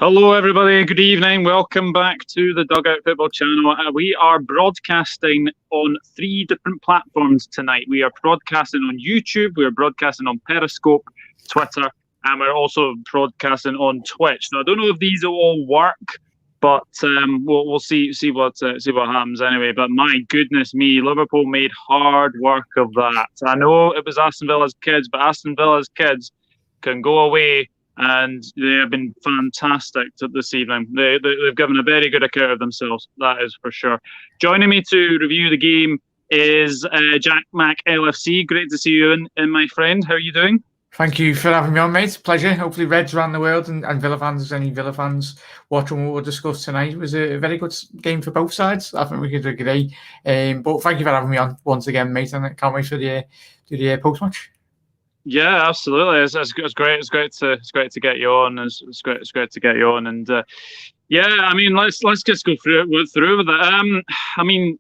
Hello, everybody. Good evening. Welcome back to the Dugout Football Channel. We are broadcasting on 3 different platforms tonight. We are broadcasting on YouTube, we are broadcasting on Periscope, Twitter, and we're also broadcasting on Twitch. Now, I don't know if these will all work, but we'll see what happens anyway. But my goodness me, Liverpool made hard work of that. I know it was Aston Villa's kids, but Aston Villa's kids can go away. And they have been fantastic this evening. They've given a very good account of themselves, that is for sure. Joining me to review the game is Jack Mack LFC. Great to see you in, my friend. How are you doing? Thank you for having me on, mate. Pleasure. Hopefully Reds around the world and Villa fans, if any Villa fans watching what we'll discuss tonight. It was a very good game for both sides. I think we could agree. But thank you for having me on once again, mate. And I can't wait for the post-match. Yeah, absolutely. It's great. It's great to get you on. It's great to get you on. And yeah, I mean, let's just go through with it. I mean,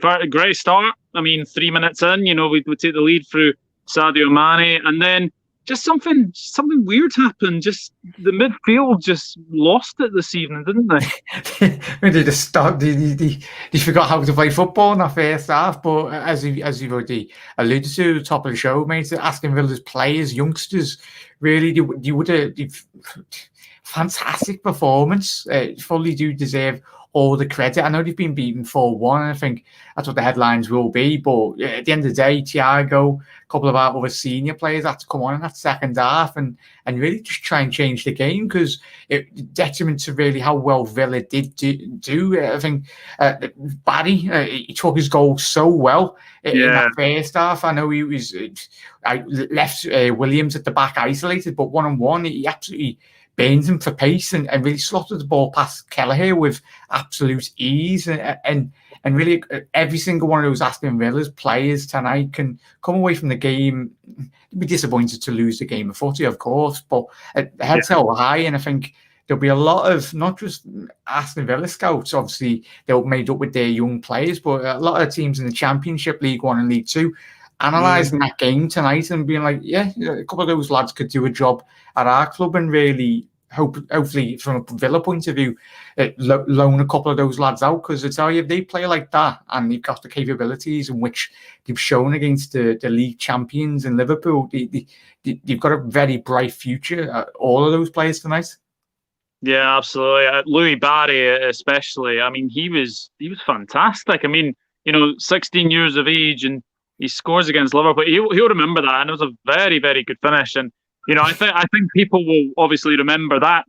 for a great start. I mean, 3 minutes in, we take the lead through Sadio Mane, and then just something weird happened. Just the midfield just lost it this evening, didn't they? They just stopped. They forgot how to play football in that first half. But as you've already alluded to at the top of the show, mate, Aston Villa's players, youngsters, really, they would have fantastic performance. Fully do deserve all the credit. I know they've been beaten 4-1. I think that's what the headlines will be. But at the end of the day, Thiago, a couple of our other senior players had to come on in that second half and really just try and change the game, because it detriment to really how well Villa did do. I think Barry, he took his goal so well in that first half. I know he was left Williams at the back isolated, but one-on-one, he absolutely burned him for pace and really slotted the ball past Kelleher with absolute ease. And really, every single one of those Aston Villa's players tonight can come away from the game, be disappointed to lose the game of footy, of course, but heads held high. And I think there'll be a lot of, not just Aston Villa scouts, obviously they're made up with their young players, but a lot of teams in the Championship, League One and League Two, analysing that game tonight and being like, yeah, a couple of those lads could do a job at our club, and really hopefully from a Villa point of view, loan a couple of those lads out, because I tell you, if they play like that and they've got the capabilities in which they've shown against the league champions in Liverpool, they've got a very bright future, all of those players tonight. Yeah, absolutely. Louie Barry especially. I mean, he was fantastic. I mean, 16 years of age, and he scores against Liverpool. He'll remember that, and it was a very, very good finish. And I think people will obviously remember that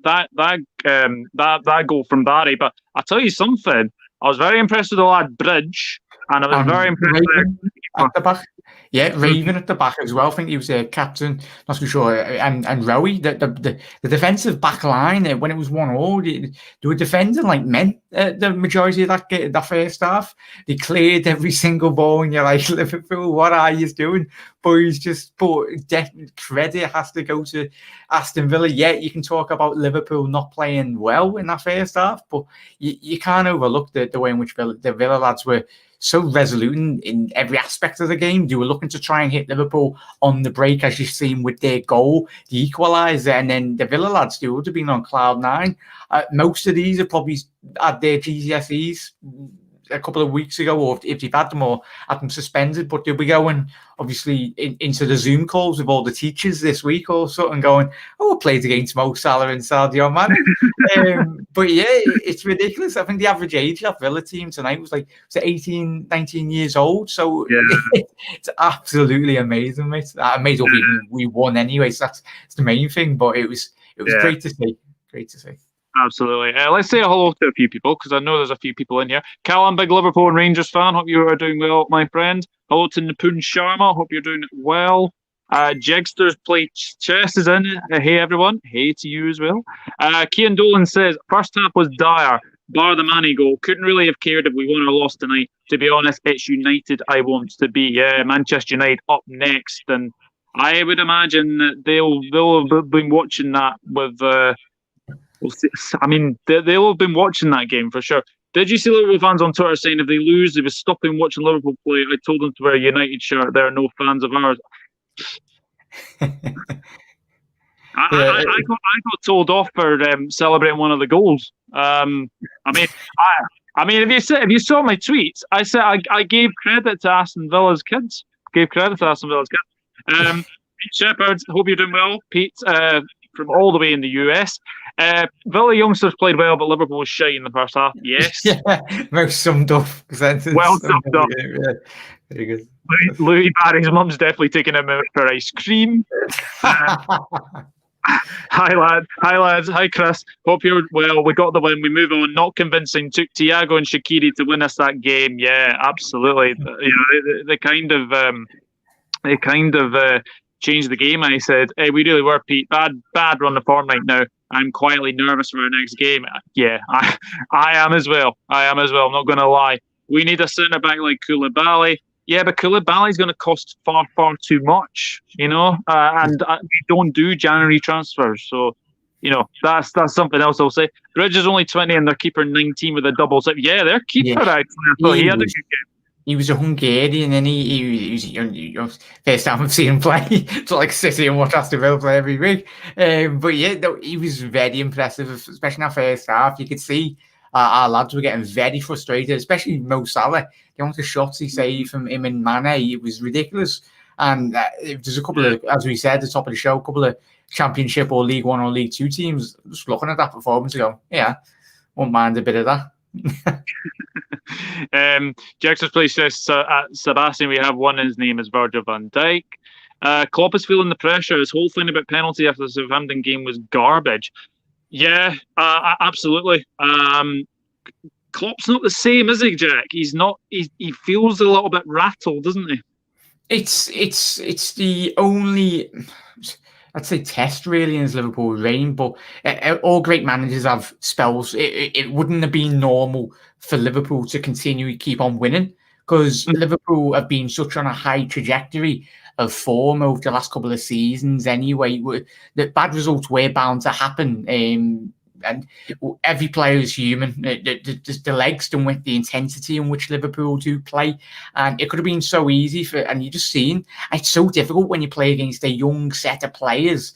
goal from Barry. But I'll tell you something. I was very impressed with the lad Bridge, and I was very impressed at the back. Yeah, Raven at the back as well. I think he was a captain, not so sure. And Rowie, the defensive back line, when it was 1-1, they were defending like men. The majority of that first half, they cleared every single ball, and you're like, Liverpool, what are you doing? But credit has to go to Aston Villa. Yeah, you can talk about Liverpool not playing well in that first half, but you can't overlook the way in which the Villa lads were so resolute in every aspect of the game. They were looking to try and hit Liverpool on the break, as you've seen with their goal, the equaliser, and then the Villa lads, they would have been on cloud nine. Most of these have probably had their GCSEs a couple of weeks ago, or if they've had them, or had them suspended, but they'll be going obviously into the Zoom calls with all the teachers this week or something, going, I played against Mo Salah and Sadio Mane. But yeah, it's ridiculous. I think the average age of that Villa team tonight was 18, 19 years old. So it's absolutely amazing, mate. Amazing we won anyway, so that's the main thing. But it was great to see. Great to see. Absolutely. Let's say hello to a few people, because I know there's a few people in here. Callum, big Liverpool and Rangers fan. Hope you are doing well, my friend. Hello to Nipun Sharma. Hope you're doing well. Jigsters Play Chess is in. Hey, everyone. Hey to you as well. Cian Dolan says, first half was dire, bar the Mane goal. Couldn't really have cared if we won or lost tonight. To be honest, it's United I want to be. Yeah, Manchester United up next. And I would imagine that they'll have been watching that with... I mean, they'll have been watching that game for sure. Did you see Liverpool fans on Twitter saying if they lose, they were stopping watching Liverpool play? I told them to wear a United shirt. There are no fans of ours. I got told off for celebrating one of the goals. I mean, if you saw my tweets, I said I gave credit to Aston Villa's kids. Pete Shepherd, hope you're doing well. Pete, from all the way in the US. Villa youngsters played well, but Liverpool was shy in the first half. Yes. Yeah, most summed up sentence. Well summed up. Yeah, very good. Louie Barry's mum's definitely taking him out for ice cream. Hi lads. Hi Chris. Hope you're well. We got the win. We move on. Not convincing. Took Thiago and Shaqiri to win us that game. Yeah, absolutely. They kind of changed the game. I said, "Hey, we really were, Pete. Bad run of form right now. I'm quietly nervous for our next game." Yeah, I am as well. I'm not going to lie. We need a centre back like Koulibaly. Yeah, but Koulibaly's going to cost far too much, and we don't do January transfers. So, that's something else I'll say. Bridge is only 20 and their keeper 19 with a double zip. Yeah, their keeper actually. I thought he had a good game. He was a Hungarian, and he was first time I've seen him play. It's like City and watch Aston Villa play every week. But yeah, he was very impressive, especially in that first half. You could see our lads were getting very frustrated, especially Mo Salah. The amount of shots he saved from him and Mane, it was ridiculous. And there's a couple of, as we said at the top of the show, a couple of Championship or League One or League Two teams just looking at that performance and go, yeah, won't mind a bit of that. Jackson's place says Sebastian, we have one, his name is Virgil van Dijk. Klopp is feeling the pressure. His whole thing about penalty after the Southampton game was garbage. Yeah, absolutely. Klopp's not the same, is he, Jack? He's not. He feels a little bit rattled, doesn't he? It's the only, I'd say, test really in his Liverpool reign. But all great managers have spells. It wouldn't have been normal for Liverpool to continue to keep on winning, because Liverpool have been such on a high trajectory of form over the last couple of seasons anyway. The bad results were bound to happen, and every player is human. The legs done with the intensity in which Liverpool do play, and it could have been so easy and you're just seeing it's so difficult when you play against a young set of players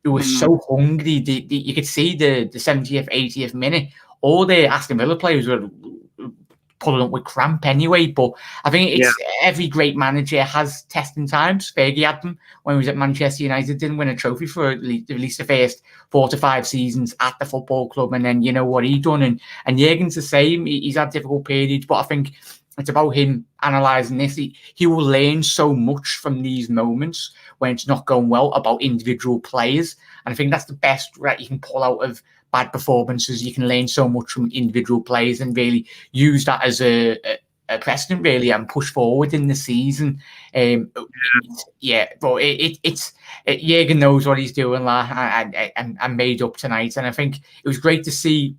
who are so hungry. You could see the 70th, 80th minute, all the Aston Villa players were pulling up with cramp anyway. But I think every great manager has testing times. Fergie had them when he was at Manchester United, didn't win a trophy for at least the first 4 to 5 seasons at the football club, and then you know what he done. And Jurgen's the same. He's had difficult periods, but I think it's about him analysing this. He will learn so much from these moments when it's not going well about individual players, and I think that's the best that you can pull out of bad performances. You can learn so much from individual players and really use that as a precedent, really, and push forward in the season. But it's Jurgen knows what he's doing, and made up tonight. And I think it was great to see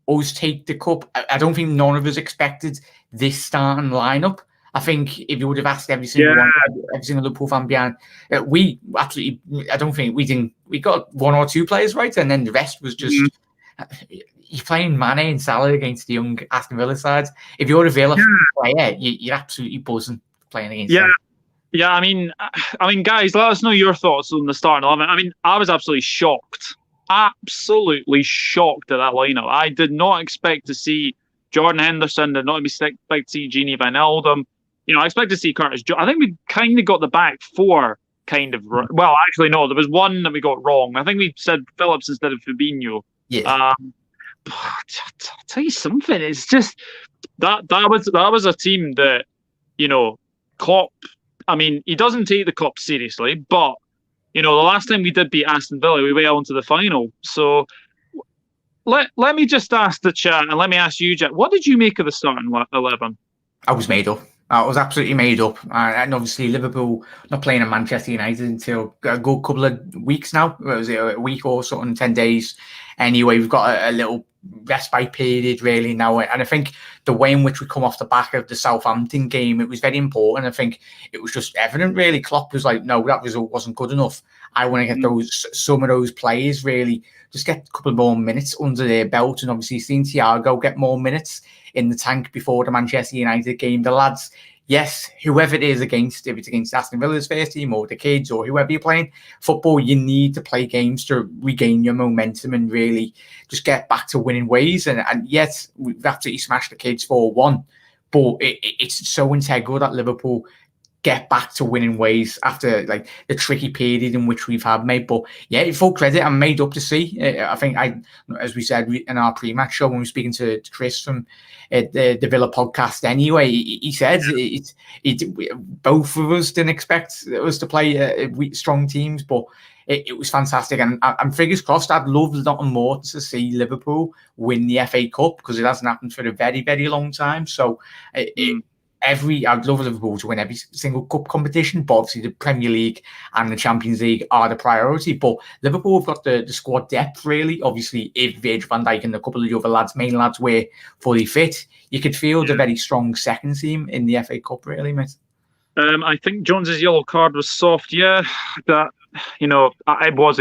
us take the cup. I don't think none of us expected this starting lineup. I think if you would have asked every single Liverpool fan behind, we absolutely, I don't think we got 1 or 2 players right, and then the rest was just you're playing Mane and Salah against the young Aston Villa sides. If you're a Villa player, you're absolutely buzzing playing against them. Yeah. I mean, guys, let us know your thoughts on the starting 11. I mean, I was absolutely shocked at that lineup. I did not expect to see Jordan Henderson. Did not expect to see Gini Wijnaldum. I expect to see Curtis Jones. I think we kind of got the back 4 kind of. Well, actually, no. There was one that we got wrong. I think we said Phillips instead of Fabinho. Yeah. But I'll tell you something. It's just that was a team that, Klopp. I mean, he doesn't take the Klopp seriously, but the last time we did beat Aston Villa, we went on to the final. So let me just ask the chat, and let me ask you, Jack. What did you make of the starting 11? I was made up. I was absolutely made up. And obviously Liverpool not playing at Manchester United until a good couple of weeks now. Was it a week or something, 10 days? Anyway, we've got a little respite period really now. And I think the way in which we come off the back of the Southampton game, it was very important. I think it was just evident really. Klopp was like, no, that result wasn't good enough. I want to get some of those players really, just get a couple more minutes under their belt. And obviously seen Thiago get more minutes in the tank before the Manchester United game. The lads, yes, whoever it is against, if it's against Aston Villa's first team or the kids or whoever you're playing, football, you need to play games to regain your momentum and really just get back to winning ways. And yes, we've absolutely smashed the kids 4-1, but it's so integral that Liverpool get back to winning ways after like the tricky period in which we've had, mate. But yeah, full credit, I'm made up to see. I think as we said in our pre-match show when we were speaking to Chris from the Villa podcast anyway, he said both of us didn't expect us to play strong teams, but it was fantastic. And I'm fingers crossed, I'd love nothing more to see Liverpool win the FA Cup, because it hasn't happened for a very, very long time. So I'd love Liverpool to win every single cup competition, but obviously the Premier League and the Champions League are the priority. But Liverpool have got the squad depth, really. Obviously, if Virgil van Dijk and a couple of the other main lads, were fully fit, you could feel the very strong second team in the FA Cup, really, mate. I think Jones's yellow card was soft. Yeah, that it was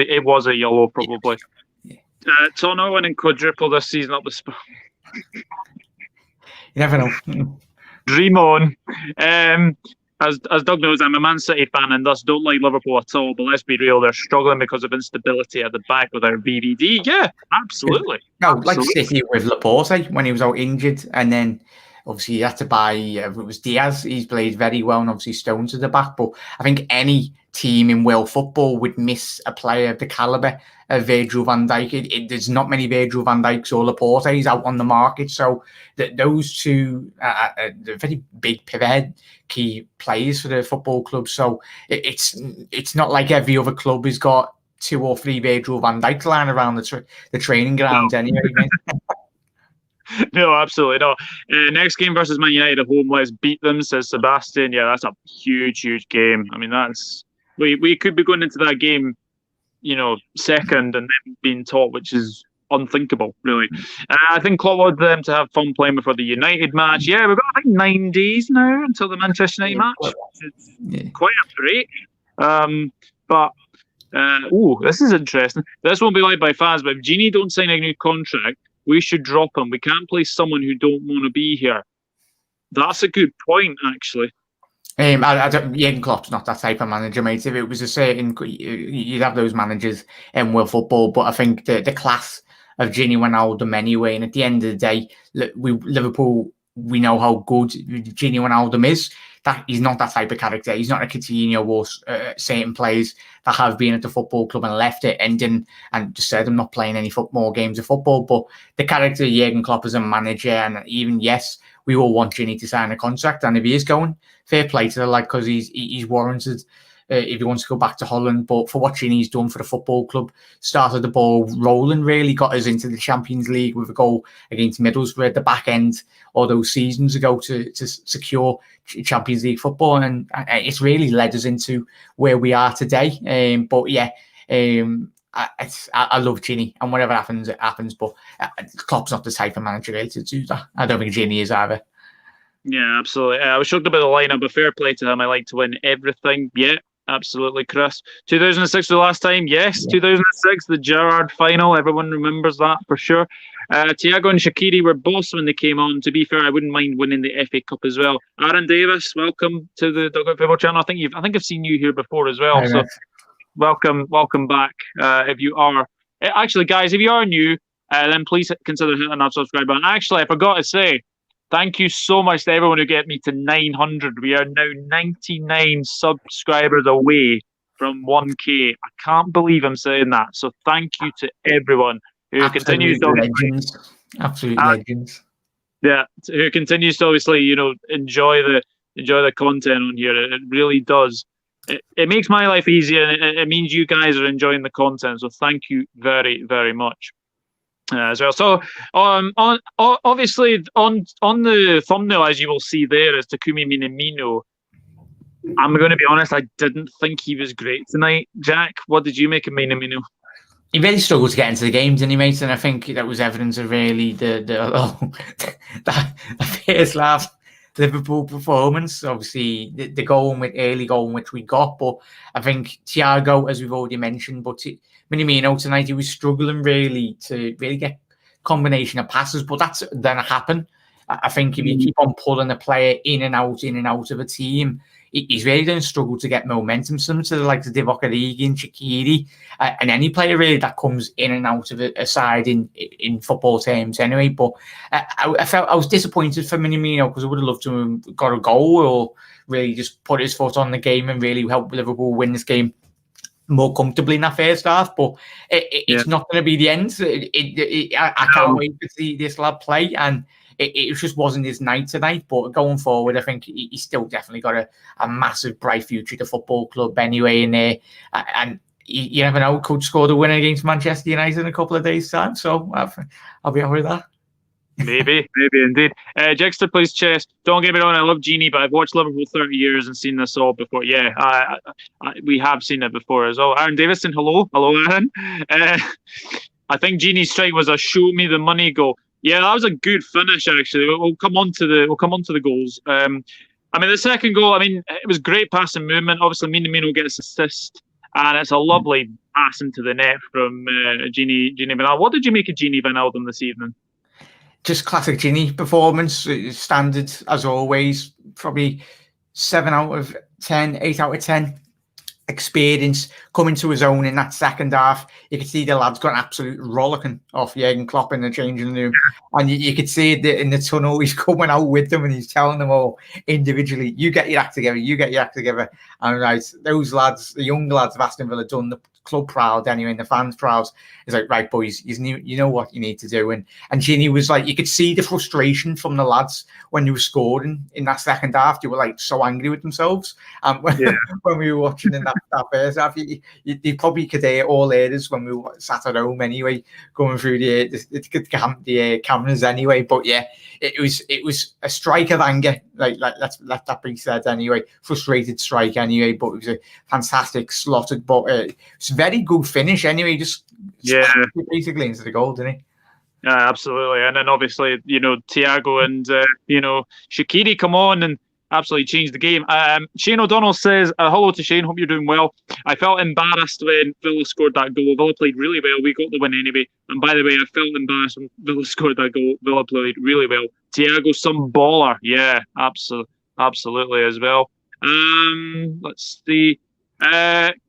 a yellow probably. Yeah. Tono winning quadruple this season up the Spurs. You never know. Dream on. As Doug knows, I'm a Man City fan and thus don't like Liverpool at all. But let's be real, they're struggling because of instability at the back with their VVD. Yeah, absolutely. No, like City with Laporte when he was out injured, and then obviously he had to buy. It was Diaz. He's played very well, and obviously Stones at the back. But I think any team in world football would miss a player of the calibre of Virgil van Dijk. There's not many Virgil van Dijks or Laportes out on the market, so those two are very big pivot key players for the football club. So it's not like every other club has got 2 or 3 Virgil van Dijks lying around the training grounds anyway. No, absolutely not. Next game versus Man United at home, let's beat them, says Sebastian. Yeah, that's a huge game. I mean, we could be going into that game, second and then being top, which is unthinkable, really. I think Klopp wanted them to have fun playing before the United match. Yeah, we've got, I think, 9 days now until the Manchester United match. It's quite a break. This is interesting. This won't be liked by fans, but if Genie don't sign a new contract, we should drop him. We can't play someone who don't want to be here. That's a good point, actually. Jurgen Klopp's not that type of manager, mate. If it was a certain, you'd have those managers in world football, but I think the class of Gini Wijnaldum anyway, and at the end of the day, Liverpool, we know how good Gini Wijnaldum is. That he's not that type of character. He's not a Coutinho or certain players that have been at the football club and left it and just said I'm not playing any more games of football. But the character of Jurgen Klopp as a manager, and even we all want Gini to sign a contract, and if he is going, fair play to the lad, because he's warranted if he wants to go back to Holland. But for what Gini's done for the football club, started the ball rolling, really got us into the Champions League with a goal against Middlesbrough at the back end all those seasons ago to secure Champions League football, and it's really led us into where we are today. I love Gini, and whatever happens, it happens. But Klopp's not the type of manager really to do that. I don't think Gini is either. Yeah, absolutely. I was shocked about the lineup, but fair play to him. I like to win everything. Yeah, absolutely, Chris. 2006 was the last time. Yes, yeah. 2006, the Gerrard final. Everyone remembers that for sure. Thiago and Shaqiri were boss when they came on. To be fair, I wouldn't mind winning the FA Cup as well. Aaron Davis, welcome to the Dugout Football Channel. I think I've seen you here before as well. So welcome back. If you are actually, guys, if you are new, then please consider hitting that subscribe button. Actually, I forgot to say, thank you so much to everyone who get me to 900. We are now 99 subscribers away from 1K. I can't believe I'm saying that. So thank you to everyone who continues to legends. Yeah, who continues to obviously, enjoy the content on here. It really does. It makes my life easier, and it means you guys are enjoying the content. So thank you very, very much. As well. So, obviously, on the thumbnail, as you will see there, is Takumi Minamino. I'm going to be honest, I didn't think he was great tonight. Jack, what did you make of Minamino? He really struggled to get into the games, didn't he, mate? And I think that was evidence of really the first half Liverpool performance. Obviously, the early goal in which we got, but I think Thiago, as we've already mentioned, but Minamino tonight, he was struggling really to get combination of passes, but that's going to happen I think if you keep on pulling a player in and out of a team, he's really going to struggle to get momentum. Similar to the likes of Divock Origi and Shaqiri, and any player really that comes in and out of a side in football terms anyway. But I was disappointed for Minamino because I would have loved to have got a goal or really just put his foot on the game and really help Liverpool win this game more comfortably in that first half. But it's not going to be the end. I can't wait to see this lad play, and it just wasn't his night tonight. But going forward, I think he's still definitely got a massive bright future at the football club anyway. And you never know, could score the winner against Manchester United in a couple of days' time. So I'll be on with that. Maybe indeed. Jigster plays chess. Don't get me wrong, I love Genie, but I've watched Liverpool 30 years and seen this all before. Yeah, we have seen it before as well. Aaron Davison, hello, Aaron. I think Genie's strike was a show me the money goal. Yeah, that was a good finish actually. We'll come on to the goals. I mean, the second goal. I mean, it was great passing movement. Obviously, Minamino gets assist, and it's a lovely pass into the net from Genie Wijnaldum. What did you make of Genie Wijnaldum this evening? Just classic Genie performance, standard as always. Probably 7 out of 10, 8 out of 10. Experience coming to his own in that second half. You could see the lads got an absolute rollicking off Jurgen Klopp in the changing room, and you could see it in the tunnel. He's coming out with them and he's telling them all individually, "You get your act together. You get your act together." And right, those lads, the young lads of Aston Villa, done the club proud anyway, and the fans proud. It's like, right, boys, you know what you need to do. And Genie was like, you could see the frustration from the lads when they were scoring in that second half. They were like so angry with themselves. When we were watching in that first half, you probably could hear all areas when we sat at home anyway, going through the cameras anyway. But yeah, it was a strike of anger. Like let that be said anyway. Frustrated strike anyway, but it was a fantastic slotted. But it's a very good finish anyway. Just basically into the goal, didn't he? Yeah, absolutely. And then obviously, Thiago and Shaqiri come on and absolutely changed the game. Shane O'Donnell says, hello to Shane, hope you're doing well. I felt embarrassed when Villa scored that goal. Villa played really well. We got the win anyway. And by the way, I felt embarrassed when Villa scored that goal. Villa played really well. Thiago, some baller. Yeah, absolutely as well. Let's see.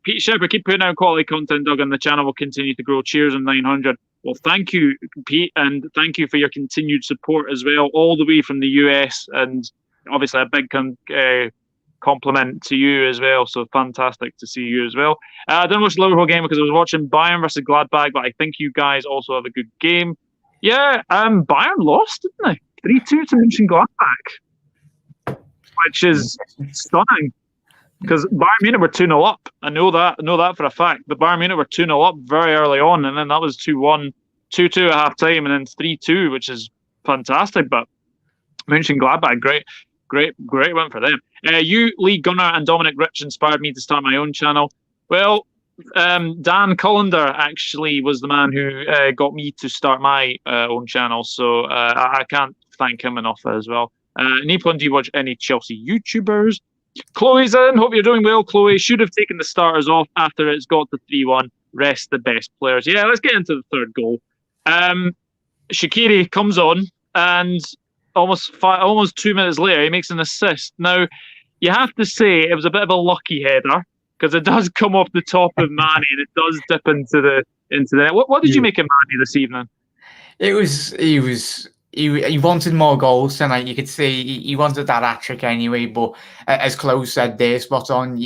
Pete Shepherd, keep putting out quality content, Doug, and the channel will continue to grow. Cheers on 900. Well, thank you, Pete, and thank you for your continued support as well, all the way from the US, and obviously a big compliment to you as well. So fantastic to see you as well. I didn't watch the Liverpool game because I was watching Bayern versus Gladbach, but I think you guys also have a good game. Yeah, Bayern lost, didn't they? 3-2 to Mönchengladbach, which is stunning. Because Bayern Munich were 2-0 up. I know that for a fact. The Bayern Munich were 2-0 up very early on, and then that was 2-1, 2-2 at half time, and then 3-2, which is fantastic. But Mönchengladbach, great win for them. You, Lee Gunnar, and Dominic Rich inspired me to start my own channel. Well, Dan Cullender actually was the man who got me to start my own channel, so I can't thank him enough as well. Niblett, do you watch any Chelsea YouTubers? Chloe's in. Hope you're doing well, Chloe. Should have taken the starters off after it's got to 3-1. Rest the best players. Yeah, let's get into the third goal. Shaqiri comes on, and almost 2 minutes later, he makes an assist. Now, you have to say it was a bit of a lucky header because it does come off the top of Mane and it does dip into the net. What did you make of Mane this evening? He wanted more goals tonight. You could see he wanted that hat-trick anyway. But as Chloe said there, spot on.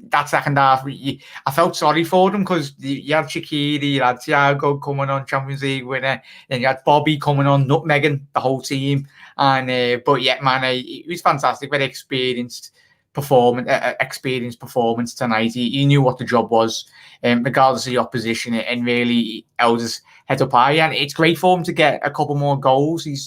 That second half, I felt sorry for them because you had Shaqiri, you had Thiago coming on, Champions League winner, and you had Bobby coming on, nutmegging the whole team. And but yeah, man, he was fantastic, very experienced performance tonight. He knew what the job was, regardless of the opposition, and really held his head up high. And it's great for him to get a couple more goals. He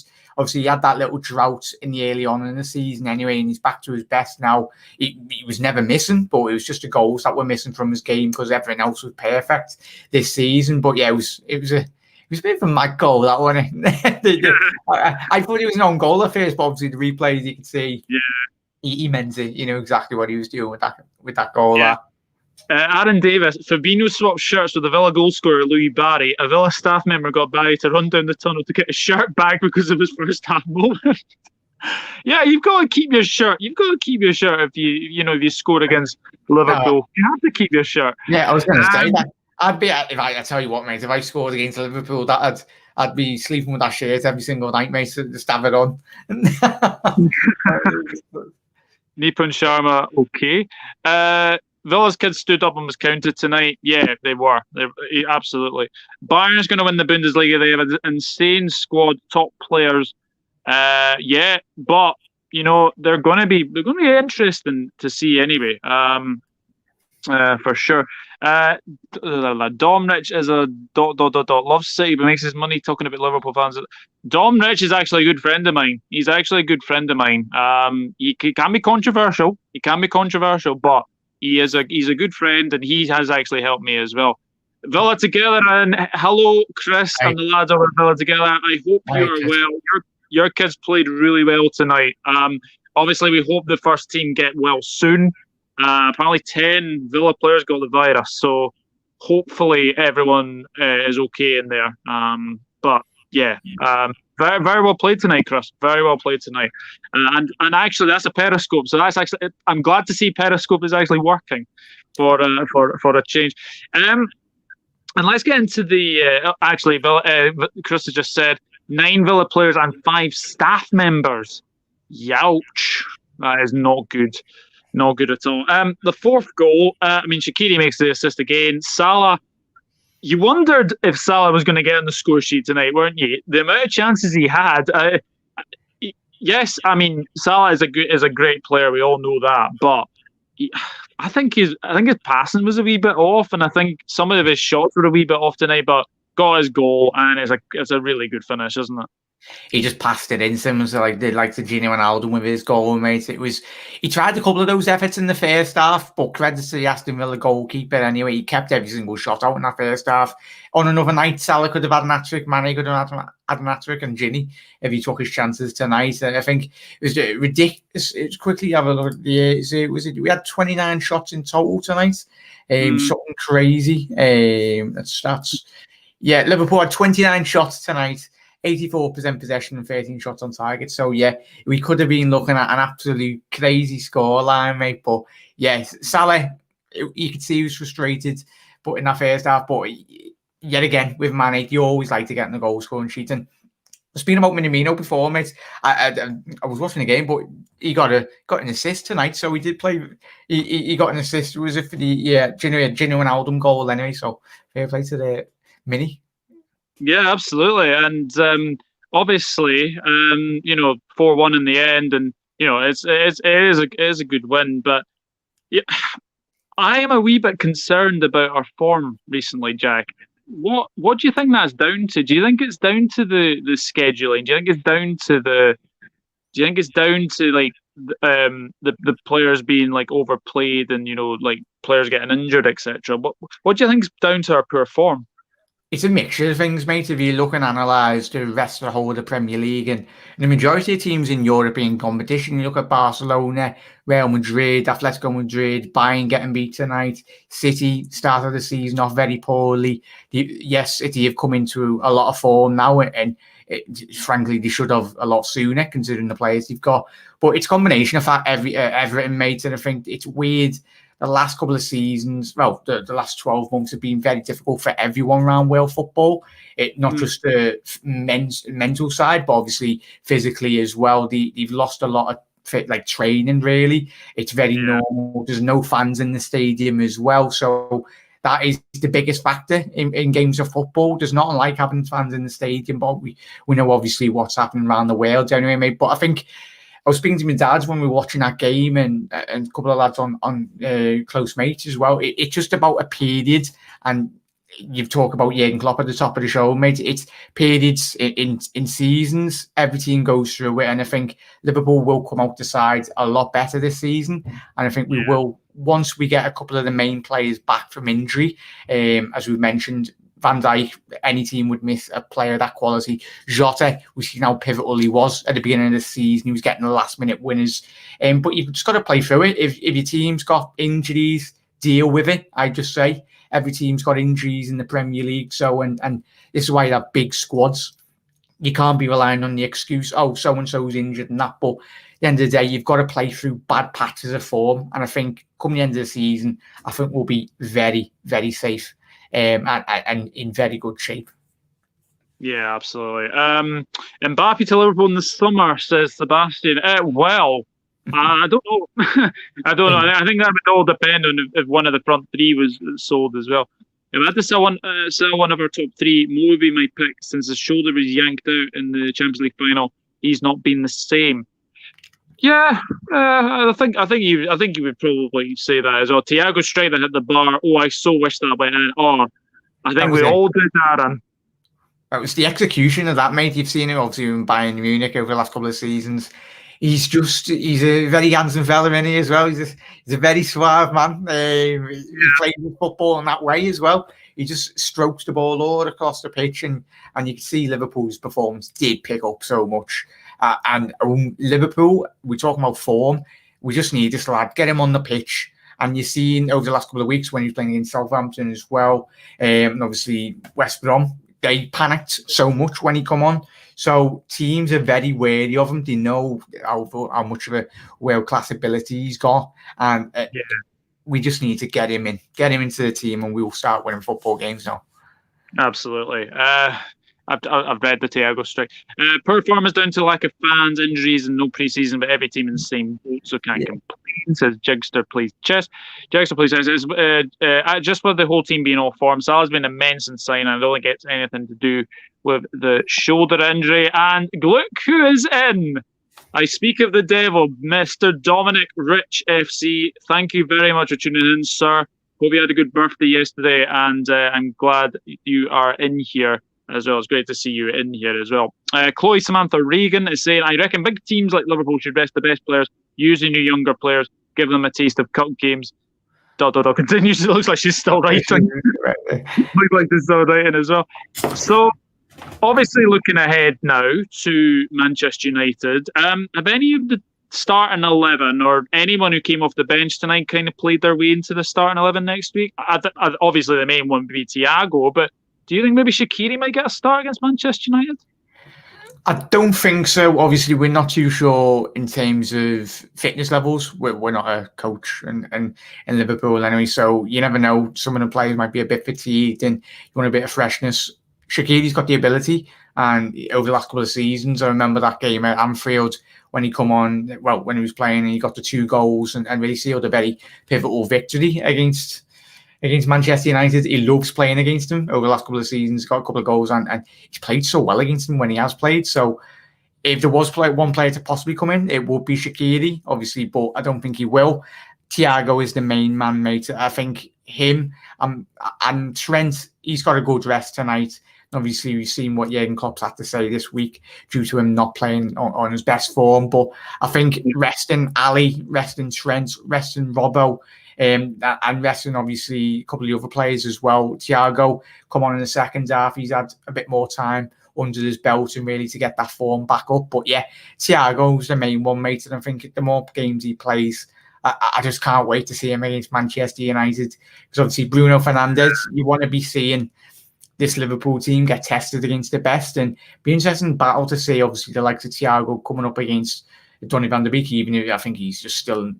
had that little drought in the early on in the season anyway, and he's back to his best now. He was never missing, but it was just the goals that were missing from his game because everything else was perfect this season. But yeah, it was a bit of a mad goal, that one. I thought it was an own goal at first, but obviously the replays you can see. Yeah. He meant it. You know exactly what he was doing with that goal. Yeah. Aaron Davis, Fabinho swapped shirts with the Villa goal scorer Louie Barry. A Villa staff member got Barry to run down the tunnel to get his shirt back because of his first half moment. Yeah, you've got to keep your shirt. You've got to keep your shirt if you score against Liverpool. You have to keep your shirt. Yeah, I was going to say that. I tell you what, mate, if I scored against Liverpool, I'd be sleeping with that shirt every single night, mate, to just have it on. Nipun Sharma, okay. Villa's kids stood up and was counted tonight. Yeah, they were. Absolutely. Bayern's going to win the Bundesliga. They have an insane squad, top players. Yeah, but they're going to be interesting to see anyway. For sure. Dom Rich is a ... loves City but makes his money talking about Liverpool fans. Dom Rich is actually a good friend of mine. He's actually a good friend of mine. He can be controversial. But he's a good friend, and he has actually helped me as well. Villa together, and hello, Chris, and the lads over Villa together. I hope you are well. Your kids played really well tonight. Obviously, we hope the first team get well soon. Apparently 10 Villa players got the virus, so hopefully everyone is okay in there. But yeah, very, very well played tonight, Chris. Very well played tonight. And actually, that's a Periscope, so that's actually. I'm glad to see Periscope is actually working for a change. And let's get into the actually. Chris has just said 9 Villa players and 5 staff members. Youch! That is not good. Not good at all. The fourth goal, Shaqiri makes the assist again. Salah, you wondered if Salah was going to get on the score sheet tonight, weren't you? The amount of chances he had. Yes, Salah is a great player. We all know that, but I think his passing was a wee bit off, and I think some of his shots were a wee bit off tonight. But got his goal, and it's a really good finish, isn't it? He just passed it in, similar to the Gini Wijnaldum with his goal, mate. He tried a couple of those efforts in the first half, but credit to the Aston Villa goalkeeper anyway. He kept every single shot out in that first half. On another night, Salah could have had an hat-trick, Mane could have had an hat-trick, and Gini, if he took his chances tonight. I think it was ridiculous. It's quickly have a look at we had 29 shots in total tonight. Something crazy. Stats. Yeah, Liverpool had 29 shots tonight. 84% possession and 13 shots on target. So, yeah, we could have been looking at an absolute crazy scoreline, mate. But, yeah, Salah, you could see he was frustrated but in that first half. But, yet again, with Mané, you always like to get in the goal scoring sheet. And speaking about Minamino before, mate, I was watching the game, but he got an assist tonight. So, he did play. He got an assist. Was it for the genuine Wijnaldum goal anyway? So, fair play to the Mini. Yeah, absolutely, and obviously, 4-1 in the end, and it is a good win. But yeah, I am a wee bit concerned about our form recently, Jack. What do you think that's down to? Do you think it's down to the scheduling? Do you think it's down to the players being overplayed and players getting injured, etc.? What do you think is down to our poor form? It's a mixture of things, mate. If you look and analyse the rest of the whole of the Premier League and the majority of teams in European competition, you look at Barcelona, Real Madrid, Atletico Madrid, Bayern getting beat tonight, City started the season off very poorly. Yes, City have come into a lot of form now, and frankly, they should have a lot sooner considering the players they've got. But it's a combination of that, everything, mate, and I think it's weird. The last couple of seasons, the last 12 months have been very difficult for everyone around world football. Not just the mental side, but obviously physically as well. They've lost a lot of training, really. It's very normal. There's no fans in the stadium as well. So that is the biggest factor in games of football. There's nothing like having fans in the stadium, but we know obviously what's happening around the world anyway, mate. But I think I was speaking to my dad when we were watching that game and a couple of lads on close mates as well. It's just about a period, and you've talked about Jurgen Klopp at the top of the show, mate. It's periods in seasons. Every team goes through it, and I think Liverpool will come out the side a lot better this season. And I think we will, once we get a couple of the main players back from injury, as we've mentioned, Van Dijk, any team would miss a player of that quality. Jota, we see how pivotal he was at the beginning of the season. He was getting the last minute winners. But you've just got to play through it. If your team's got injuries, deal with it. I just say every team's got injuries in the Premier League, so and this is why you have big squads. You can't be relying on the excuse, oh, so and so's injured and that. But at the end of the day, you've got to play through bad patches of form, and I think come the end of the season, I think we'll be very, very safe and in very good shape. Yeah, absolutely. Mbappe to Liverpool in the summer, says Sebastian. Well, I don't know. I don't know. I think that would all depend on if one of the front three was sold as well. If I had to sell one of our top three, Mo would be my pick since his shoulder was yanked out in the Champions League final. He's not been the same. Yeah, I think you would probably say that as well. Thiago straight that hit the bar. Oh, I so wish that went in. Oh, I think we all did, Aaron. It was the execution of that, mate. You've seen him obviously in Bayern Munich over the last couple of seasons. He's a very handsome fella, isn't he, as well? He's a very suave man. He plays football in that way as well. He just strokes the ball all across the pitch, and you can see Liverpool's performance did pick up so much. And Liverpool, we're talking about form. We just need this lad, get him on the pitch. And you've seen over the last couple of weeks when he was playing against Southampton as well, and obviously West Brom, they panicked so much when he come on. So teams are very wary of him. They know how much of a world-class ability he's got. And we just need to get him into the team, and we'll start winning football games now. Absolutely. I've read the Thiago strike. Performance down to lack of fans, injuries, and no pre-season, but every team in the same boat, so can't complain, says Jigster, please. Jigster, please. Says, just with the whole team being off form, Salah's been immense in signing. I don't think it's anything to do with the shoulder injury. And look who is in. I speak of the devil, Mr. Dominic Rich FC. Thank you very much for tuning in, sir. Hope you had a good birthday yesterday, and I'm glad you are in here as well. It's great to see you in here as well. Chloe Samantha Reagan is saying, I reckon big teams like Liverpool should rest the best players, using your younger players, give them a taste of cup games. Continues. It looks like she's still writing. Looks like she's still writing as well. So, obviously looking ahead now to Manchester United, have any of the starting 11 or anyone who came off the bench tonight kind of played their way into the starting 11 next week? Obviously the main one would be Thiago, but do you think maybe Shaqiri might get a start against Manchester United? I don't think so. Obviously, we're not too sure in terms of fitness levels. We're not a coach in Liverpool anyway, so you never know. Some of the players might be a bit fatigued and you want a bit of freshness. Shaqiri's got the ability, and over the last couple of seasons, I remember that game at Anfield when he come on, well, when he was playing and he got the 2 goals and really sealed a very pivotal victory against Manchester United. He loves playing against them over the last couple of seasons. Got a couple of goals and he's played so well against them when he has played. So if there was one player to possibly come in, it would be Shaqiri, obviously, but I don't think he will. Thiago is the main man, mate. I think him and Trent, he's got a good rest tonight. Obviously, we've seen what Jurgen Klopp's had to say this week due to him not playing on his best form. But I think resting Ali, resting Trent, resting Robbo, and resting obviously a couple of the other players as well. Thiago come on in the second half. He's had a bit more time under his belt and really to get that form back up. But yeah, Thiago's the main one, mate. And I think the more games he plays, I just can't wait to see him against Manchester United. Because obviously Bruno Fernandes, you want to be seeing this Liverpool team get tested against the best, and be interesting battle to see. Obviously, the likes of Thiago coming up against Donny van der Beek, even if I think he's just still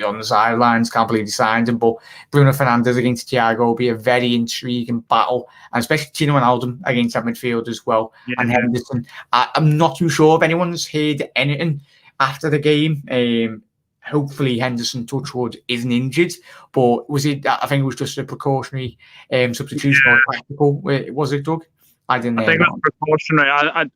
on the sidelines. Can't believe he signed him. But Bruno Fernandes against Thiago will be a very intriguing battle, and especially Tino Wijnaldum against that midfield as well. Yeah, and Henderson. I'm not too sure if anyone's heard anything after the game. Hopefully Henderson, touchwood, isn't injured, but was it? I think it was just a precautionary substitution or tactical. Was it, Doug? I think it was precautionary.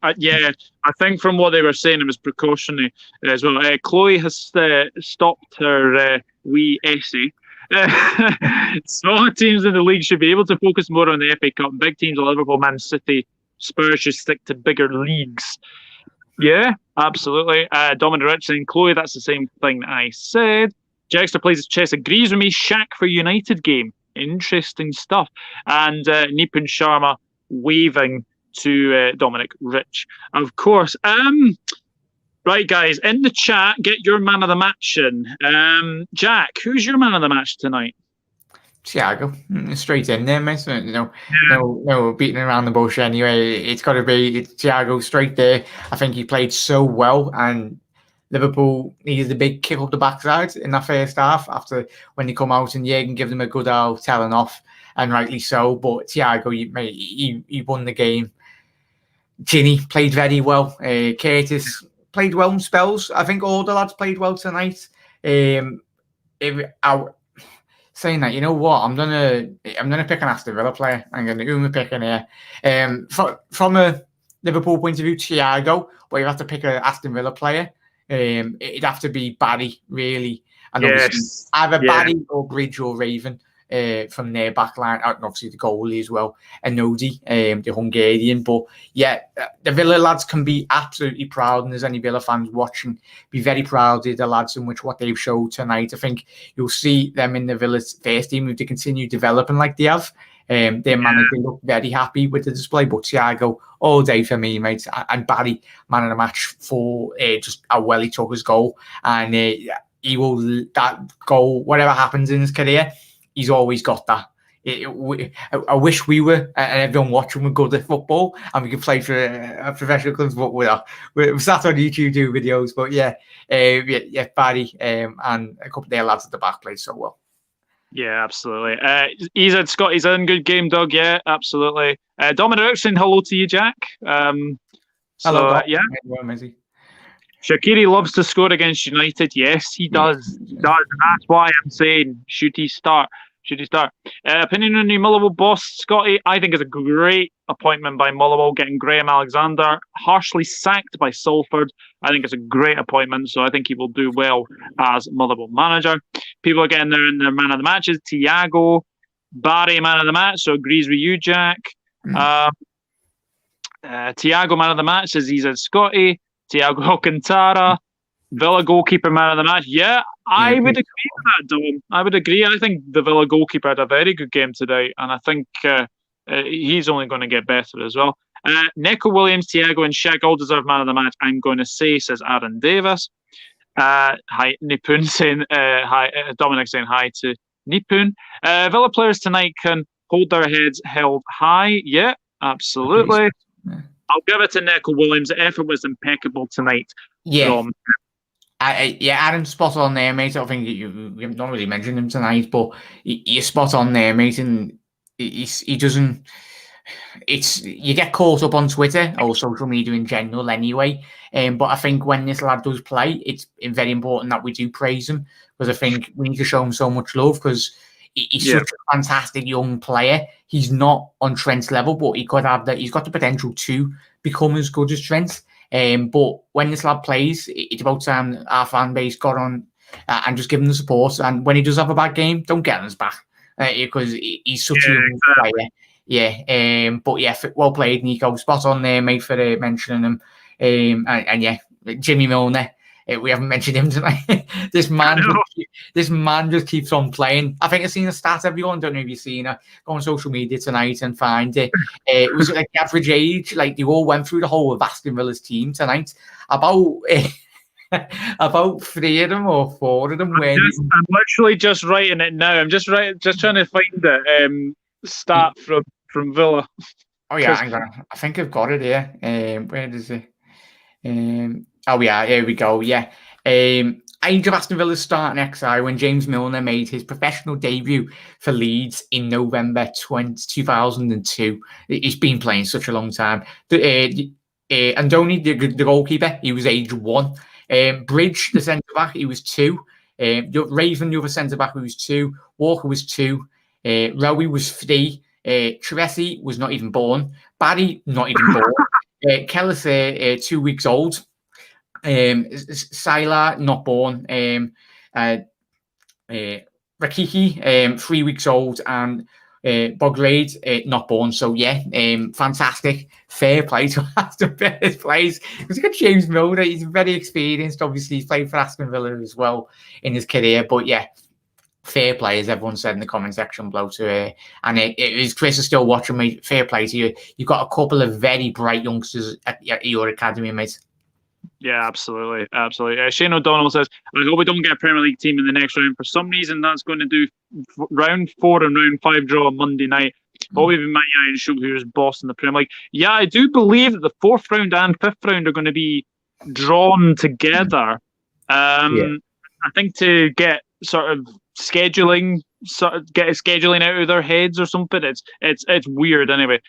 I think from what they were saying, it was precautionary as well. Chloe has stopped her wee essay. Smaller teams in the league should be able to focus more on the FA Cup. Big teams like Liverpool, Man City, Spurs should stick to bigger leagues. Yeah, absolutely. Dominic Rich saying, Chloe, that's the same thing I said. Jexter plays his chess, agrees with me. Shaq for United game. Interesting stuff. And Nipun Sharma waving to Dominic Rich. Of course. Right, guys, in the chat, get your man of the match in. Jack, who's your man of the match tonight? Thiago, straight in there, mate. No beating around the bush anyway. It's got to be Thiago straight there. I think he played so well, and Liverpool needed a big kick up the backside in that first half after when they come out and can give them a good old telling off, and rightly so. But Thiago, he won the game. Ginny played very well. Curtis played well in spells. I think all the lads played well tonight. Saying that, you know what, I'm gonna pick an Aston Villa player. Who am I picking here? From a Liverpool point of view, Thiago, but you have to pick an Aston Villa player. It'd have to be Barry, really, and obviously either Barry or Bridge or Raven from their back line, and obviously the goalie as well, and Nodi, the Hungarian. But yeah, the Villa lads can be absolutely proud, and there's any Villa fans watching, be very proud of the lads and what they've showed tonight. I think you'll see them in the Villa's first team if they continue developing like they have. Their manager look very happy with the display, but Thiago all day for me, mate. And Barry, man of the match for just how well he took his goal, and he will that goal, whatever happens in his career, he's always got that. I wish we were, and everyone watching were good at football, and we could play for a professional clubs, but we're sat on YouTube doing videos. But Barry and a couple of their lads at the back played so well. Yeah, absolutely. Scotty's in, good game, Doug. Yeah, absolutely. Dominic saying hello to you, Jack. Hello, yeah. Shaqiri loves to score against United. Yes, he does. He does. And that's why I'm saying, should he start? Opinion on the Motherwell boss, Scotty? I think it's a great appointment by Motherwell, getting Graham Alexander, harshly sacked by Salford. I think it's a great appointment, so I think he will do well as Motherwell manager. People are getting their man of the matches. Thiago, Barry, man of the match, so agrees with you, Jack. Thiago, man of the match, says he's at Scotty. Thiago Alcantara, Villa goalkeeper, man of the match. Yeah, I would agree with that, Dom. I would agree. I think the Villa goalkeeper had a very good game today, and I think he's only going to get better as well. Neco Williams, Thiago, and Shaq all deserve man of the match, I'm going to say, says Aaron Davis. Hi, Nipun saying hi. Dominic saying hi to Nipun. Villa players tonight can hold their heads held high. Yeah, absolutely. I'll give it to Neco Williams. The effort was impeccable tonight. Yeah. Adam's spot on there, mate. I think you haven't really mentioned him tonight, but you're spot on there, mate. And he doesn't. You get caught up on Twitter or social media in general, anyway. But I think when this lad does play, it's very important that we do praise him, because I think we need to show him so much love, because he's such a fantastic young player. He's not on Trent's level, but he could have that. He's got the potential to become as good as Trent. But when this lad plays, it's about time our fan base got on and just give him the support. And when he does have a bad game, don't get on his back, because he's such a young player. Yeah, but yeah, well played, Nico. Spot on there, mate, for mentioning him. And yeah, Jimmy Milner. We haven't mentioned him tonight. This man just keeps on playing. I think I've seen a stat, everyone. Don't know if you've seen it. Go on social media tonight and find it. It was like the average age. Like, they all went through the whole of Aston Villa's team tonight. About 3 of them or 4 of them. I'm literally just writing it now. I'm just trying to find the stat from Villa. Oh yeah, I think I've got it here. Where is it? Oh yeah, here we go. Yeah. Age of Aston Villa's starting XI when James Milner made his professional debut for Leeds in November 2002. He's been playing such a long time. Andoni, the goalkeeper, he was age 1. Bridge, the centre-back, he was 2. Raven, the other centre-back, he was 2. Walker was 2. Rowie was 3. Tresi was not even born. Barry, not even born. Kellis, 2 weeks old. Sila, not born. Rakiki, 3 weeks old, and Bograde, not born. So yeah, fantastic. Fair play to Aston Villa's plays. Because you got James Milner, he's very experienced. Obviously, he's played for Aston Villa as well in his career. But yeah, fair play, as everyone said in the comment section below to and Chris is still watching me. Fair play to you. You've got a couple of very bright youngsters at your academy, mate. Yeah, absolutely. Shane O'Donnell says, I hope we don't get a Premier League team in the next round. For some reason, that's going to do round 4 and round 5 draw on Monday night. Or even Man United and show who's boss in the Premier League. Yeah, I do believe that the 4th round and 5th round are going to be drawn together. I think to get sort of scheduling out of their heads or something. It's weird anyway.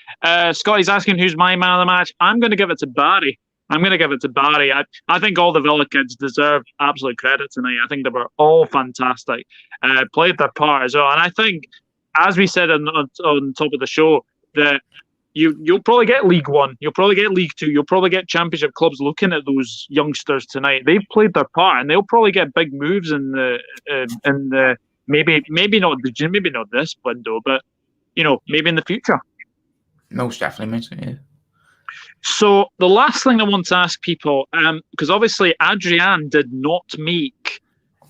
Scotty's asking who's my man of the match. I'm going to give it to Barry. I think all the Villa kids deserve absolute credit tonight. I think they were all fantastic. Played their part as well. And I think, as we said on top of the show, that you'll probably get League One, you'll probably get League Two, you'll probably get Championship clubs looking at those youngsters tonight. They've played their part, and they'll probably get big moves in the maybe not this window, but maybe in the future. Most definitely, mate. Yeah. So the last thing I want to ask people, because obviously Adrian did not make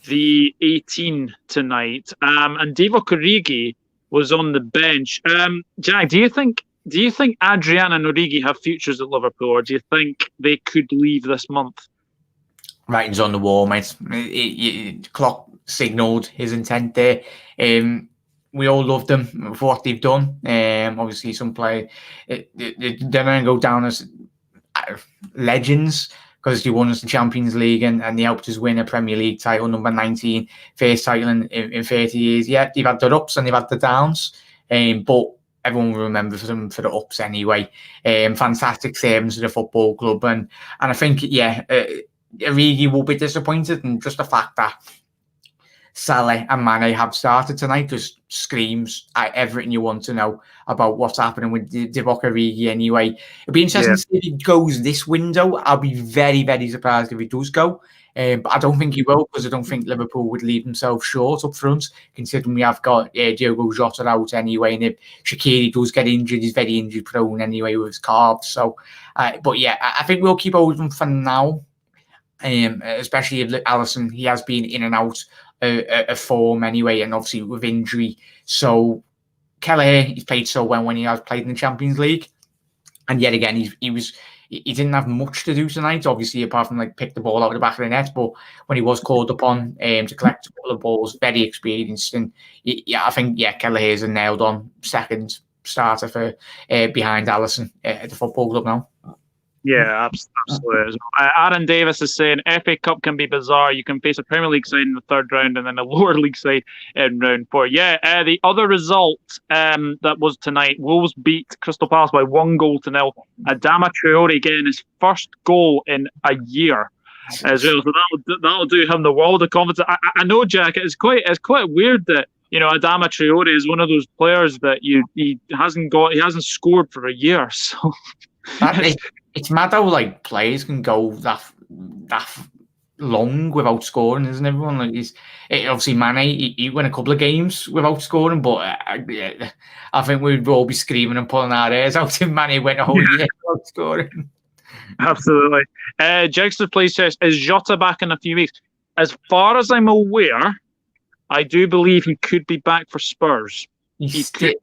the 18 tonight, and Divock Origi was on the bench. Jack, do you think Adrian and Origi have futures at Liverpool, or do you think they could leave this month? Writing's on the wall, mate. Klopp signalled his intent there. We all love them for what they've done. Obviously, some play they're going to go down as legends because they won us the Champions League and they helped us win a Premier League title, number 19, first title in 30 years. Yeah, they've had the ups and they've had the downs, but everyone will remember them for the ups anyway. Fantastic servants to the football club, and I think Origi will be disappointed, and just the fact that Salah and Mane have started tonight just screams everything you want to know about what's happening with Divock Origi anyway. It'll be interesting to see if he goes this window. I'll be very, very surprised if he does go. But I don't think he will, because I don't think Liverpool would leave themselves short up front, considering we have got Diogo Jota out anyway. And if Shaqiri does get injured, he's very injury prone anyway with his calves. So, but yeah, I think we'll keep hold of him for now. Especially if Alisson, he has been in and out of form anyway, and obviously with injury. So Kelleher, he's played so well when he has played in the Champions League, and yet again he didn't have much to do tonight, obviously, apart from pick the ball out of the back of the net. But when he was called upon to collect a couple of balls, very experienced, and I think Kelleher's a nailed on second starter for behind Alisson at the football club now. Yeah, absolutely. Aaron Davis is saying FA Cup can be bizarre. You can face a Premier League side in the 3rd round and then a lower league side in round 4. Yeah, the other result that was tonight, Wolves beat Crystal Palace by 1-0. Adama Traore getting his first goal in a year as well. So that'll do him the world of confidence. I know, Jack, it's quite weird that Adama Traore is one of those players that he hasn't scored for a year. So it's mad how players can go that long without scoring, isn't everyone? Obviously Mane, he won a couple of games without scoring, but I think we'd all be screaming and pulling our ears out if Mane went a whole year without scoring. Absolutely. Jexter Place says, is Jota back in a few weeks? As far as I'm aware, I do believe he could be back for Spurs. He's still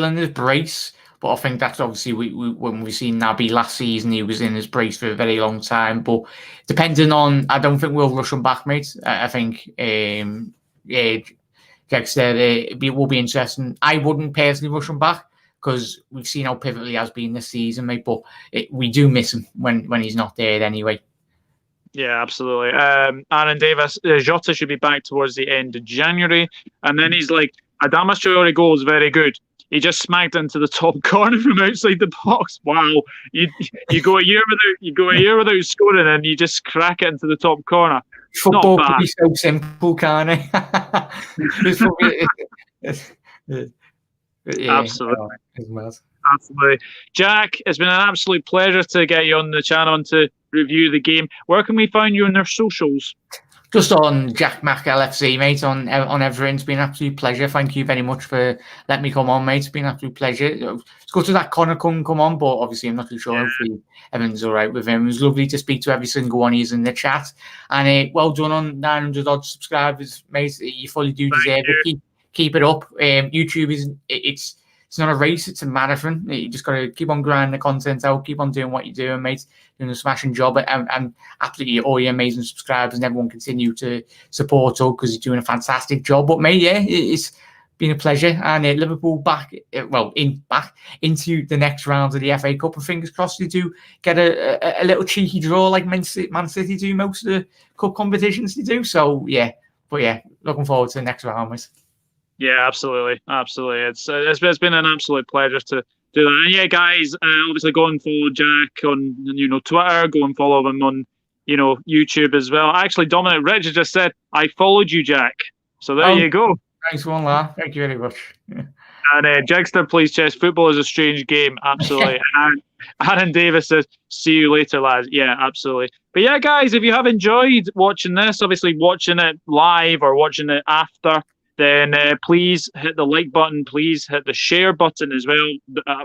in his brace. But I think that's obviously when we seen Naby last season, he was in his brace for a very long time. But depending on, I don't think we'll rush him back, mate. I think, Greg said it will be interesting. I wouldn't personally rush him back because we've seen how pivotal he has been this season, mate. But we do miss him when he's not there anyway. Yeah, absolutely. Aaron Davis, Jota should be back towards the end of January, and then he's like, Adama Traore goal is very good. He just smacked into the top corner from outside the box. Wow, you go a year without scoring, and you just crack it into the top corner. Football can be so simple, can't it? Absolutely. Absolutely. Jack, it's been an absolute pleasure to get you on the channel and to review the game. Where can we find you on their socials? Just on Jack Mack LFC, mate, on everything. It's been an absolute pleasure. Thank you very much for letting me come on, mate. It's been an absolute pleasure. It's good to that Connor couldn't come on, but obviously I'm not too sure. Hopefully everything's all right with him. It was lovely to speak to every single one of you in the chat. And well done on 900 odd subscribers, mate. You fully do deserve it. Keep it up. YouTube it's it's not a race, it's a marathon. You just got to keep on grinding the content out, keep on doing what you're doing, mate. Doing a smashing job, and absolutely all your amazing subscribers and everyone continue to support us because you're doing a fantastic job. But mate, yeah, it's been a pleasure, and Liverpool back into the next round of the FA Cup, and fingers crossed you do get a little cheeky draw like Man City do most of the cup competitions they do. So yeah, but yeah, looking forward to the next round, mate. Yeah, absolutely. It's been an absolute pleasure to do that. And yeah, guys, obviously go and follow Jack on Twitter. Go and follow him on YouTube as well. Actually, Dominic Richard just said I followed you, Jack. So there you go. Thanks, one lad. Thank you very much. Yeah. And Jagster plays chess. Football is a strange game. Absolutely. And Aaron Davis says, "See you later, lads." Yeah, absolutely. But yeah, guys, if you have enjoyed watching this, obviously watching it live or watching it after, then please hit the like button. Please hit the share button as well.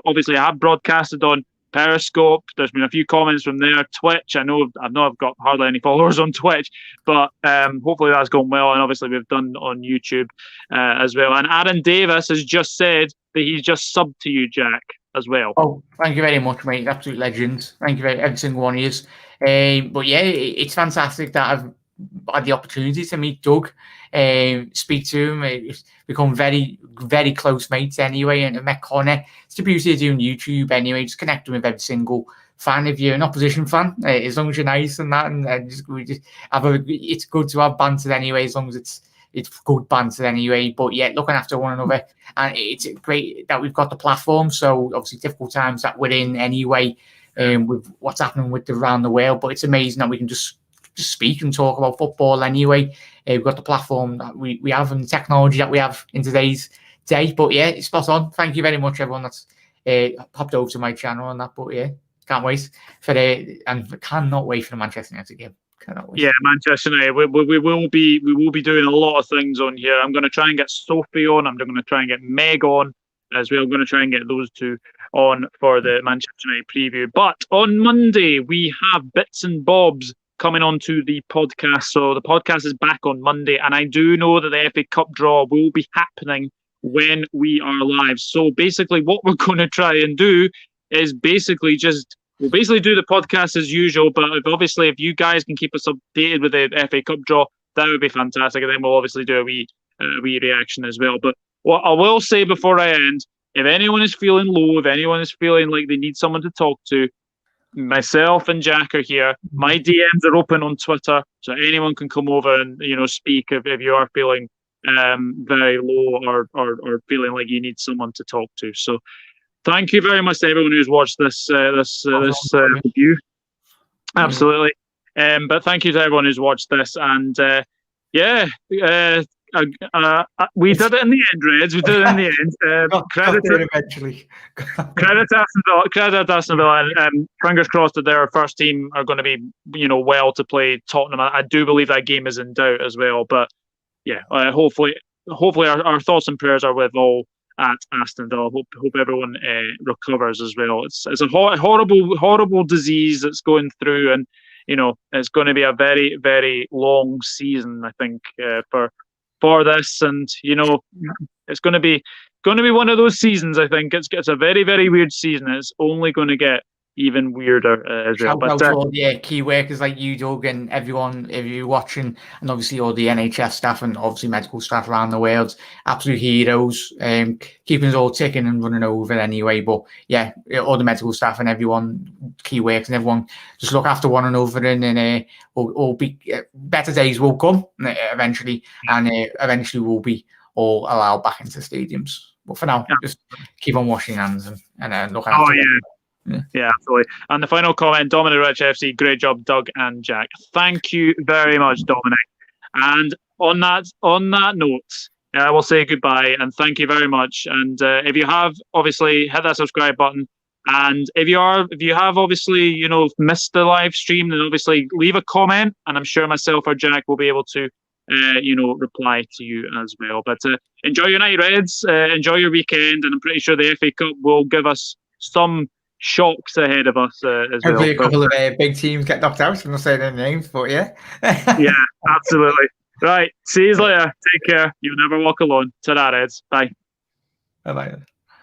Obviously, I have broadcasted on Periscope. There's been a few comments from there. Twitch, I've got hardly any followers on Twitch, but hopefully that's going well. And obviously we've done on YouTube as well. And Aaron Davis has just said that he's just subbed to you, Jack, as well. Oh, thank you very much, mate. Absolute legend. Thank you every single one of you. But yeah, it's fantastic that I've had the opportunity to meet Doug, speak to him, become very, very close mates anyway, and met Connor. It's the beauty of doing YouTube anyway, just connecting with every single fan. If you're an opposition fan, as long as you're nice and that, and we just have it's good to have banter anyway, as long as it's good banter anyway. But yeah, looking after one another, and it's great that we've got the platform. So obviously difficult times that we're in anyway, with what's happening around the world, but it's amazing that we can just speak and talk about football anyway. We've got the platform that we have and the technology that we have in today's day. But yeah, it's spot on. Thank you very much, everyone that's popped over to my channel and that. But yeah, can't wait and cannot wait for the Manchester United game. Cannot wait. Yeah, Manchester United. We will be doing a lot of things on here. I'm going to try and get Sophie on. I'm going to try and get Meg on as well. I'm going to try and get those two on for the Manchester United preview. But on Monday we have bits and bobs coming onto the podcast. So the podcast is back on Monday, and I do know that the FA Cup draw will be happening when we are live. So basically what we're going to try and do is we'll basically do the podcast as usual, but if you guys can keep us updated with the FA Cup draw, that would be fantastic, and then we'll obviously do a wee reaction as well. But what I will say before I end, if anyone is feeling low, if anyone is feeling like they need someone to talk to, myself and Jack are here. My DMs are open on Twitter, so anyone can come over and speak if you are feeling very low or feeling like you need someone to talk to. So thank you very much to everyone who's watched this review. Absolutely. But thank you to everyone who's watched this, and we did it in the end, Reds. We did it in the end. Credit to Aston Villa, and fingers crossed that their first team are going to be, well to play Tottenham. I do believe that game is in doubt as well. But yeah, hopefully our thoughts and prayers are with all at Aston Villa. Hope everyone recovers as well. It's a horrible disease that's going through, and it's going to be a very, very long season, I think, for this, and it's going to be one of those seasons. I think it's a very, very weird season. It's only going to get even weirder as well. Shout out to all the key workers like you, Doug, and everyone, if you're watching, and obviously all the NHS staff and obviously medical staff around the world, absolute heroes, keeping us all ticking and running over anyway. But yeah, all the medical staff and everyone, key workers and everyone, just look after one another, and we'll be better days will come eventually, and eventually we'll be all allowed back into stadiums. But for now, just keep on washing hands and look after. Yeah, absolutely. And the final comment, Dominic Rich FC, great job, Doug and Jack. Thank you very much, Dominic. And on that note, I will say goodbye and thank you very much. And if you have, obviously, hit that subscribe button. And if you have obviously, missed the live stream, then obviously leave a comment, and I'm sure myself or Jack will be able to reply to you as well. But enjoy your night, Reds. Enjoy your weekend, and I'm pretty sure the FA Cup will give us some shocks ahead of us as Hopefully well. A couple of big teams get knocked out. I'm not saying their names, but yeah. Yeah, absolutely. Right. See you later. Take care. You never walk alone. Ta-da, Reds. Bye. Bye-bye.